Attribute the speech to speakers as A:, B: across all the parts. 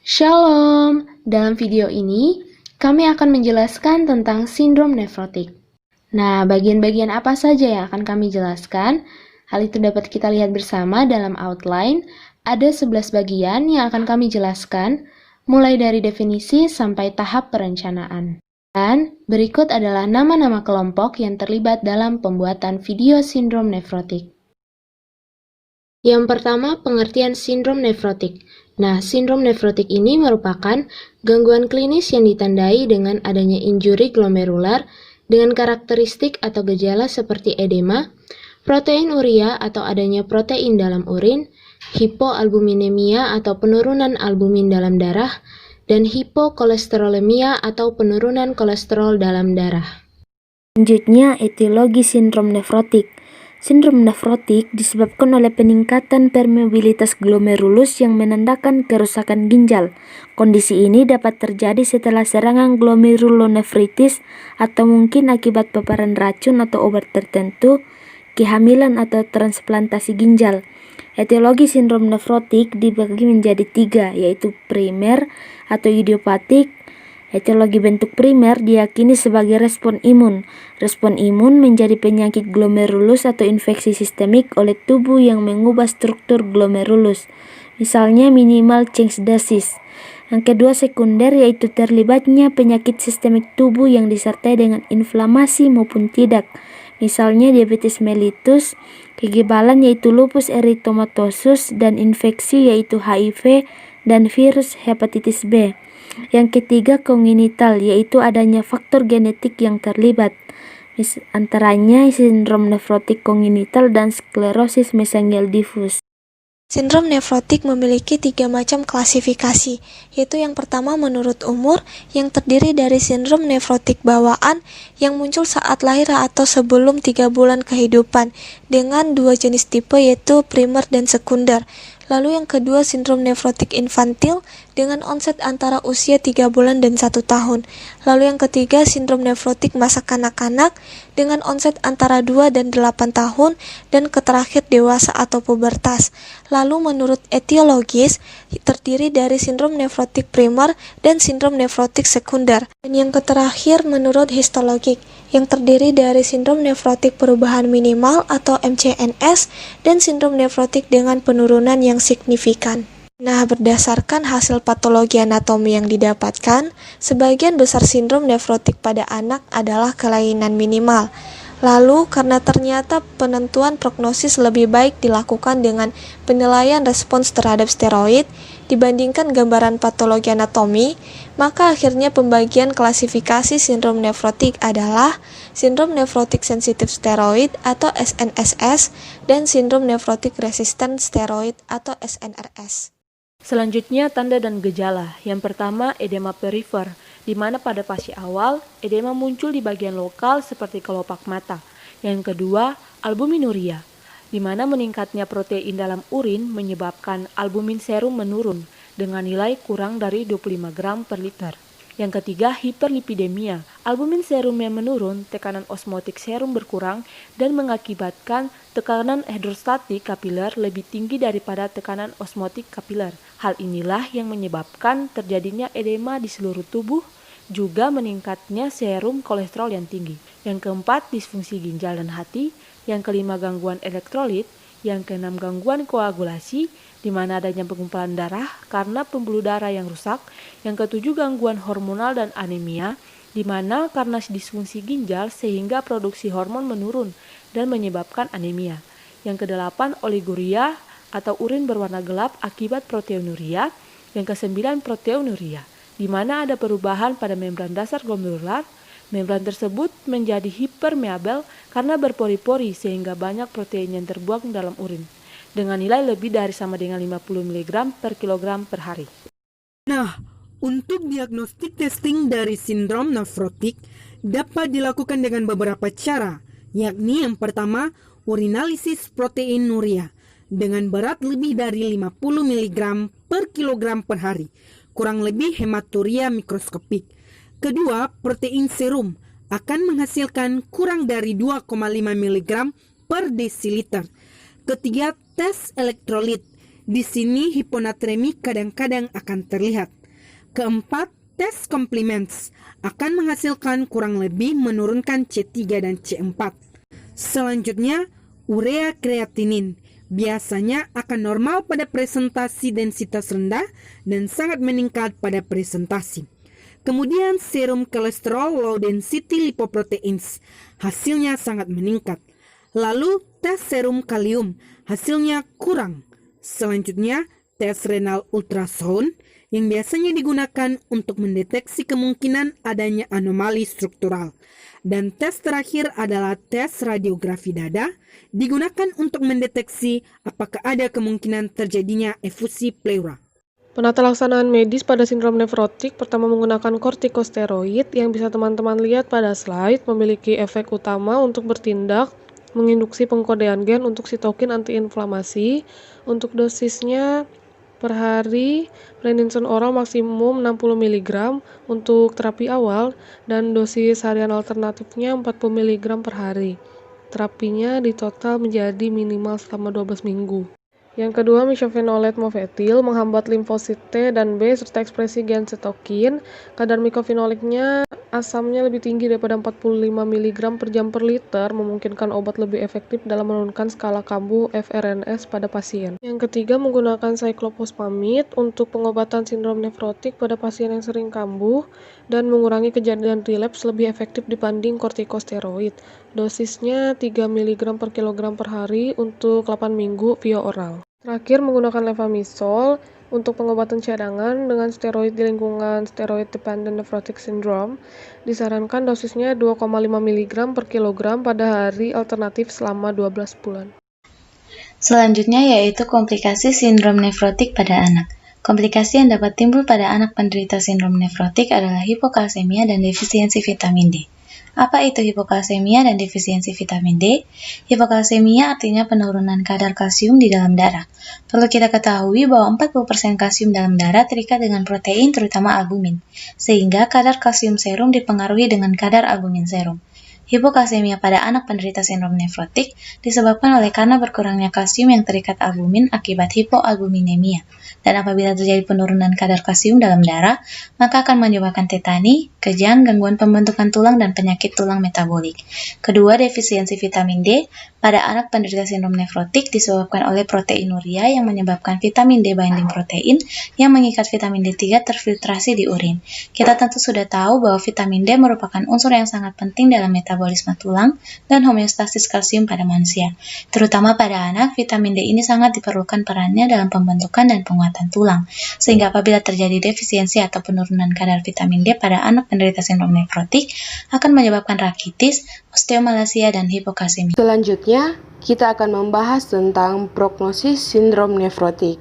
A: Shalom, dalam video ini kami akan menjelaskan tentang sindrom nefrotik. Nah, bagian-bagian apa saja yang akan kami jelaskan? Hal itu dapat kita lihat bersama dalam outline. Ada 11 bagian yang akan kami jelaskan, mulai dari definisi sampai tahap perencanaan. Dan berikut adalah nama-nama kelompok yang terlibat dalam pembuatan video sindrom nefrotik. Yang pertama, pengertian sindrom nefrotik. Nah, sindrom nefrotik ini merupakan gangguan klinis yang ditandai dengan adanya injuri glomerular dengan karakteristik atau gejala seperti edema, protein urea atau adanya protein dalam urin, hipoalbuminemia atau penurunan albumin dalam darah, dan hipokolesterolemia atau penurunan kolesterol dalam darah.
B: Selanjutnya, etiologi sindrom nefrotik. Sindrom nefrotik disebabkan oleh peningkatan permeabilitas glomerulus yang menandakan kerusakan ginjal. Kondisi ini dapat terjadi setelah serangan glomerulonefritis atau mungkin akibat paparan racun atau obat tertentu, kehamilan atau transplantasi ginjal. Etiologi sindrom nefrotik dibagi menjadi 3, yaitu primer atau idiopatik. Etiologi bentuk primer diyakini sebagai respon imun. Respon imun menjadi penyakit glomerulus atau infeksi sistemik oleh tubuh yang mengubah struktur glomerulus, misalnya minimal change disease. Yang kedua sekunder yaitu terlibatnya penyakit sistemik tubuh yang disertai dengan inflamasi maupun tidak, misalnya diabetes mellitus, kegebalan yaitu lupus eritomatosus, dan infeksi yaitu HIV dan virus hepatitis B. Yang ketiga kongenital, yaitu adanya faktor genetik yang terlibat, antaranya sindrom nefrotik kongenital dan sklerosis mesangial difus.
C: Sindrom nefrotik memiliki 3 macam klasifikasi, yaitu yang pertama menurut umur, yang terdiri dari sindrom nefrotik bawaan yang muncul saat lahir atau sebelum 3 bulan kehidupan, dengan 2 jenis tipe yaitu primer dan sekunder. Lalu yang kedua sindrom nefrotik infantil dengan onset antara usia 3 bulan dan 1 tahun. Lalu yang ketiga sindrom nefrotik masa kanak-kanak dengan onset antara 2 dan 8 tahun dan terakhir dewasa atau pubertas. Lalu menurut etiologis terdiri dari sindrom nefrotik primer dan sindrom nefrotik sekunder. Dan yang terakhir menurut histologik yang terdiri dari sindrom nefrotik perubahan minimal atau MCNS dan sindrom nefrotik dengan penurunan yang signifikan. Nah, berdasarkan hasil patologi anatomi yang didapatkan, sebagian besar sindrom nefrotik pada anak adalah kelainan minimal. Lalu, karena ternyata penentuan prognosis lebih baik dilakukan dengan penilaian respons terhadap steroid dibandingkan gambaran patologi anatomi, maka akhirnya pembagian klasifikasi sindrom nefrotik adalah sindrom nefrotik sensitif steroid atau SNSS dan sindrom nefrotik resistant steroid atau SNRS.
D: Selanjutnya, tanda dan gejala. Yang pertama, edema perifer, di mana pada fase awal, edema muncul di bagian lokal seperti kelopak mata. Yang kedua, albuminuria, di mana meningkatnya protein dalam urin menyebabkan albumin serum menurun dengan nilai kurang dari 25 gram per liter. Yang ketiga, hiperlipidemia. Albumin serumnya menurun, tekanan osmotik serum berkurang, dan mengakibatkan tekanan hidrostatik kapiler lebih tinggi daripada tekanan osmotik kapiler. Hal inilah yang menyebabkan terjadinya edema di seluruh tubuh, juga meningkatnya serum kolesterol yang tinggi. Yang keempat, disfungsi ginjal dan hati. Yang kelima, gangguan elektrolit. Yang keenam, gangguan koagulasi, di mana adanya pengumpulan darah karena pembuluh darah yang rusak. Yang ketujuh, gangguan hormonal dan anemia, di mana karena disfungsi ginjal sehingga produksi hormon menurun dan menyebabkan anemia. Yang kedelapan, oliguria atau urin berwarna gelap akibat proteinuria. Yang kesembilan, proteinuria, di mana ada perubahan pada membran dasar glomerular. Membran tersebut menjadi hipermeabel karena berpori-pori sehingga banyak protein yang terbuang dalam urin, dengan nilai lebih dari sama dengan 50 mg per kilogram per hari.
E: Nah, untuk diagnostik testing dari sindrom nefrotik dapat dilakukan dengan beberapa cara, yakni yang pertama, urinalisis proteinuria dengan berat lebih dari 50 mg per kilogram per hari, kurang lebih hematuria mikroskopik. Kedua, protein serum akan menghasilkan kurang dari 2,5 mg per desiliter. Ketiga, tes elektrolit. Di sini hiponatremi kadang-kadang akan terlihat. Keempat, tes complements akan menghasilkan kurang lebih menurunkan C3 dan C4. Selanjutnya, urea kreatinin biasanya akan normal pada presentasi densitas rendah dan sangat meningkat pada presentasi. Kemudian serum kolesterol low density lipoproteins hasilnya sangat meningkat. Lalu tes serum kalium hasilnya kurang. Selanjutnya tes renal ultrasound yang biasanya digunakan untuk mendeteksi kemungkinan adanya anomali struktural. Dan tes terakhir adalah tes radiografi dada, digunakan untuk mendeteksi apakah ada kemungkinan terjadinya efusi pleura.
F: Penata laksanaan medis pada sindrom nefrotik pertama menggunakan kortikosteroid yang bisa teman-teman lihat pada slide memiliki efek utama untuk bertindak menginduksi pengkodean gen untuk sitokin antiinflamasi. Untuk dosisnya per hari, prednisone oral maksimum 60 mg untuk terapi awal dan dosis harian alternatifnya 40 mg per hari. Terapinya ditotal menjadi minimal selama 12 minggu. Yang kedua, mycophenolate mofetil menghambat limfosit T dan B serta ekspresi gen sitokin. Kadar mycophenolate-nya asamnya lebih tinggi daripada 45 mg per jam per liter, memungkinkan obat lebih efektif dalam menurunkan skala kambuh FRNS pada pasien. Yang ketiga, menggunakan cyclophosphamide untuk pengobatan sindrom nefrotik pada pasien yang sering kambuh dan mengurangi kejadian relapse lebih efektif dibanding kortikosteroid. Dosisnya 3 mg per kilogram per hari untuk 8 minggu via oral. Terakhir, menggunakan levamisol untuk pengobatan cadangan dengan steroid di lingkungan steroid dependent nephrotic syndrome. Disarankan dosisnya 2,5 mg per kilogram pada hari alternatif selama 12 bulan.
G: Selanjutnya yaitu komplikasi sindrom nefrotik pada anak. Komplikasi yang dapat timbul pada anak penderita sindrom nefrotik adalah hipokalsemia dan defisiensi vitamin D. Apa itu hipokalsemia dan defisiensi vitamin D? Hipokalsemia artinya penurunan kadar kalsium di dalam darah. Perlu kita ketahui bahwa 40% kalsium dalam darah terikat dengan protein terutama albumin, sehingga kadar kalsium serum dipengaruhi dengan kadar albumin serum. Hipokalsemia pada anak penderita sindrom nefrotik disebabkan oleh karena berkurangnya kalsium yang terikat albumin akibat hipoalbuminemia. Dan apabila terjadi penurunan kadar kalsium dalam darah, maka akan menyebabkan tetani, kejang, gangguan pembentukan tulang, dan penyakit tulang metabolik. Kedua, defisiensi vitamin D pada anak penderita sindrom nefrotik disebabkan oleh proteinuria yang menyebabkan vitamin D binding protein yang mengikat vitamin D3 terfiltrasi di urin. Kita tentu sudah tahu bahwa vitamin D merupakan unsur yang sangat penting dalam metabolisme tulang dan homeostasis kalsium pada manusia. Terutama pada anak, vitamin D ini sangat diperlukan perannya dalam pembentukan dan penguatan tulang. Sehingga apabila terjadi defisiensi atau penurunan kadar vitamin D pada anak penderita sindrom nefrotik akan menyebabkan rakitis, osteomalasia, dan hipokalsemia.
H: Selanjutnya, kita akan membahas tentang prognosis sindrom nefrotik.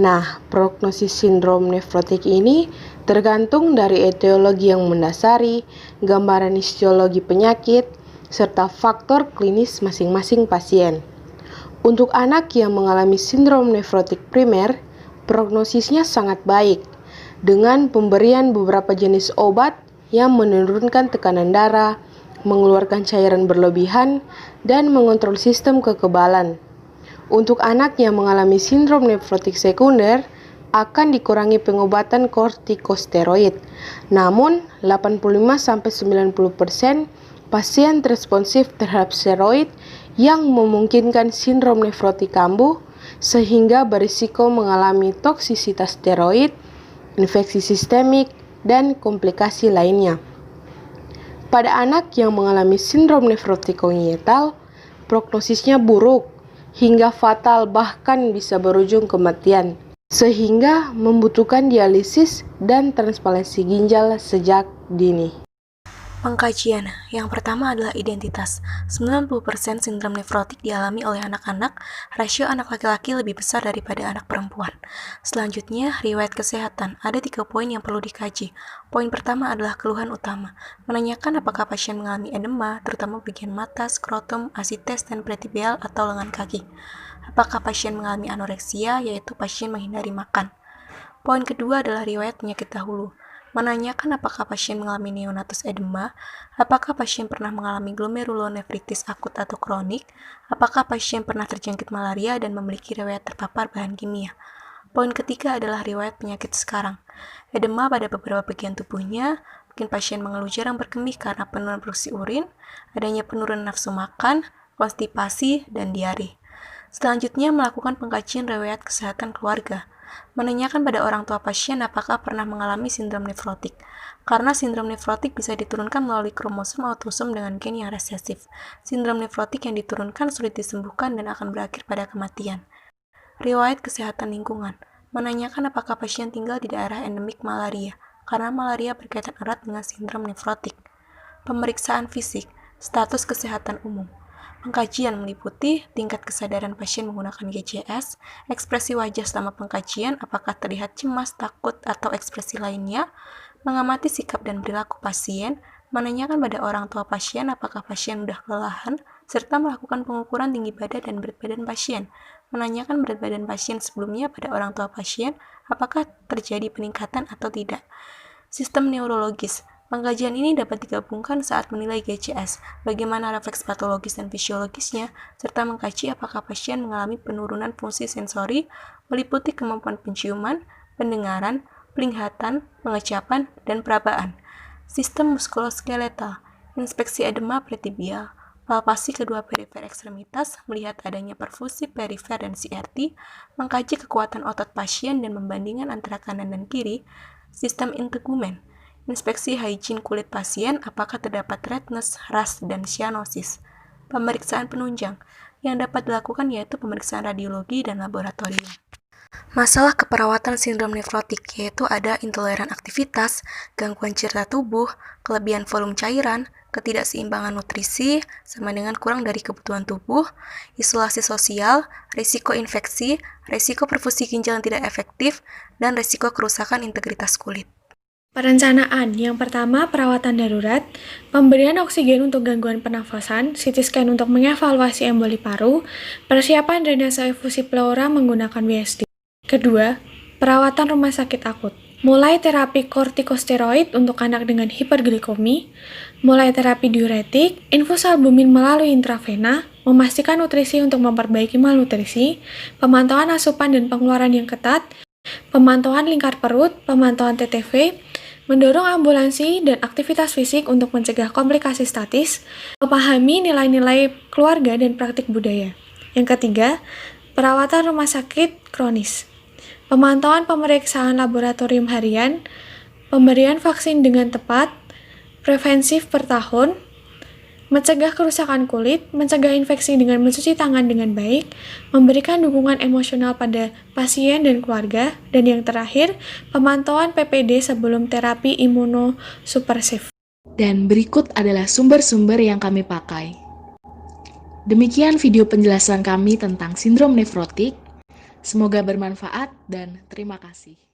H: Nah, prognosis sindrom nefrotik ini tergantung dari etiologi yang mendasari, gambaran histologi penyakit, serta faktor klinis masing-masing pasien. Untuk anak yang mengalami sindrom nefrotik primer, prognosisnya sangat baik, dengan pemberian beberapa jenis obat yang menurunkan tekanan darah, mengeluarkan cairan berlebihan, dan mengontrol sistem kekebalan. Untuk anak yang mengalami sindrom nefrotik sekunder, akan dikurangi pengobatan kortikosteroid. Namun, 85-90% pasien responsif terhadap steroid yang memungkinkan sindrom nefrotik kambuh, sehingga berisiko mengalami toksisitas steroid, infeksi sistemik, dan komplikasi lainnya. Pada anak yang mengalami sindrom nefrotik kongenital, prognosisnya buruk hingga fatal, bahkan bisa berujung kematian, sehingga membutuhkan dialisis dan transplantasi ginjal sejak dini.
B: Pengkajian. Yang pertama adalah identitas. 90% sindrom nefrotik dialami oleh anak-anak, rasio anak laki-laki lebih besar daripada anak perempuan. Selanjutnya, riwayat kesehatan. Ada 3 poin yang perlu dikaji. Poin pertama adalah keluhan utama. Menanyakan apakah pasien mengalami edema, terutama bagian mata, skrotum, asites, dan pretibial atau lengan kaki. Apakah pasien mengalami anoreksia, yaitu pasien menghindari makan. Poin kedua adalah riwayat penyakit dahulu. Menanyakan apakah pasien mengalami neonatus edema, apakah pasien pernah mengalami glomerulonefritis akut atau kronik, apakah pasien pernah terjangkit malaria dan memiliki riwayat terpapar bahan kimia.
I: Poin ketiga adalah riwayat penyakit sekarang. Edema pada beberapa bagian tubuhnya, mungkin pasien mengeluh jarang berkemih karena penurunan produksi urin, adanya penurunan nafsu makan, konstipasi, dan diare. Selanjutnya, melakukan pengkajian riwayat kesehatan keluarga. Menanyakan pada orang tua pasien apakah pernah mengalami sindrom nefrotik. Karena sindrom nefrotik bisa diturunkan melalui kromosom autosom dengan gen yang resesif. Sindrom nefrotik yang diturunkan sulit disembuhkan dan akan berakhir pada kematian. Riwayat kesehatan lingkungan. Menanyakan apakah pasien tinggal di daerah endemik malaria, karena malaria berkaitan erat dengan sindrom nefrotik. Pemeriksaan fisik, status kesehatan umum. Pengkajian meliputi tingkat kesadaran pasien menggunakan GCS, ekspresi wajah selama pengkajian, apakah terlihat cemas, takut, atau ekspresi lainnya, mengamati sikap dan perilaku pasien, menanyakan pada orang tua pasien apakah pasien mudah kelelahan, serta melakukan pengukuran tinggi badan dan berat badan pasien, menanyakan berat badan pasien sebelumnya pada orang tua pasien, apakah terjadi peningkatan atau tidak. Sistem neurologis. Pengkajian ini dapat digabungkan saat menilai GCS, bagaimana refleks patologis dan fisiologisnya, serta mengkaji apakah pasien mengalami penurunan fungsi sensori, meliputi kemampuan penciuman, pendengaran, penglihatan, pengecapan, dan perabaan. Sistem muskuloskeletal, inspeksi edema pretibial, palpasi kedua perifer ekstremitas, melihat adanya perfusi perifer dan CRT, mengkaji kekuatan otot pasien dan membandingkan antara kanan dan kiri. Sistem integumen, inspeksi hygiene kulit pasien, apakah terdapat redness, rash, dan cyanosis. Pemeriksaan penunjang yang dapat dilakukan yaitu pemeriksaan radiologi dan laboratorium. Masalah keperawatan sindrom nefrotik yaitu ada intoleran aktivitas, gangguan cerna tubuh, kelebihan volume cairan, ketidakseimbangan nutrisi, sama dengan kurang dari kebutuhan tubuh, isolasi sosial, risiko infeksi, risiko perfusi ginjal yang tidak efektif, dan risiko kerusakan integritas kulit.
J: Perencanaan. Yang pertama, perawatan darurat, pemberian oksigen untuk gangguan pernafasan, CT scan untuk mengevaluasi emboli paru, persiapan drainase efusi pleura menggunakan WSD. Kedua, perawatan rumah sakit akut. Mulai terapi kortikosteroid untuk anak dengan hiperglikomi, mulai terapi diuretik, infus albumin melalui intravena, memastikan nutrisi untuk memperbaiki malnutrisi, pemantauan asupan dan pengeluaran yang ketat, pemantauan lingkar perut, pemantauan TTV, mendorong ambulansi dan aktivitas fisik untuk mencegah komplikasi statis, memahami nilai-nilai keluarga dan praktik budaya. Yang ketiga, perawatan rumah sakit kronis. Pemantauan pemeriksaan laboratorium harian, pemberian vaksin dengan tepat, preventif per tahun, mencegah kerusakan kulit, mencegah infeksi dengan mencuci tangan dengan baik, memberikan dukungan emosional pada pasien dan keluarga, dan yang terakhir, pemantauan PPD sebelum terapi imunosupresif.
K: Dan berikut adalah sumber-sumber yang kami pakai. Demikian video penjelasan kami tentang sindrom nefrotik. Semoga bermanfaat dan terima kasih.